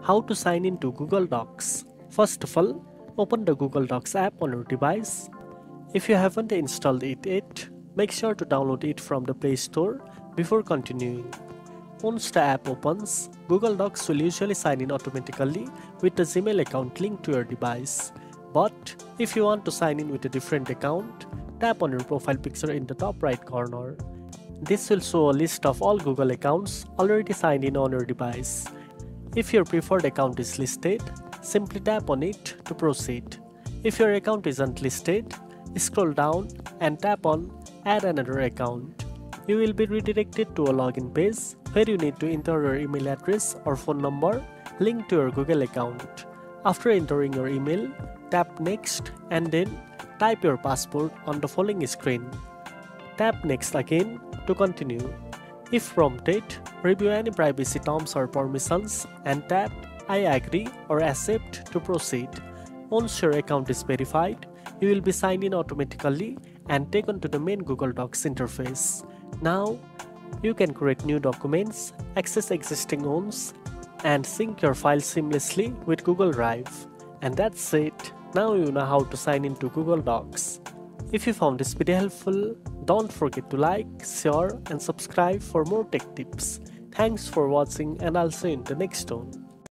How to sign into Google Docs? First of all, open the Google Docs app on your device. If you haven't installed it yet, make sure to download it from the Play Store before continuing. Once the app opens, Google Docs will usually sign in automatically with the Gmail account linked to your device. But if you want to sign in with a different account, tap on your profile picture in the top right corner. This will show a list of all Google accounts already signed in on your device. If your preferred account is listed, simply tap on it to proceed. If your account isn't listed, scroll down and tap on Add another account. You will be redirected to a login page where you need to enter your email address or phone number linked to your Google account. After entering your email, tap Next and then type your password on the following screen. Tap Next again to continue. If prompted, review any privacy terms or permissions and tap I agree or accept to proceed. Once your account is verified, you will be signed in automatically and taken to the main Google Docs interface. Now, you can create new documents, access existing ones, and sync your files seamlessly with Google Drive. And that's it. Now you know how to sign into Google Docs. If you found this video helpful, don't forget to like, share, and subscribe for more tech tips. Thanks for watching, and I'll see you in the next one.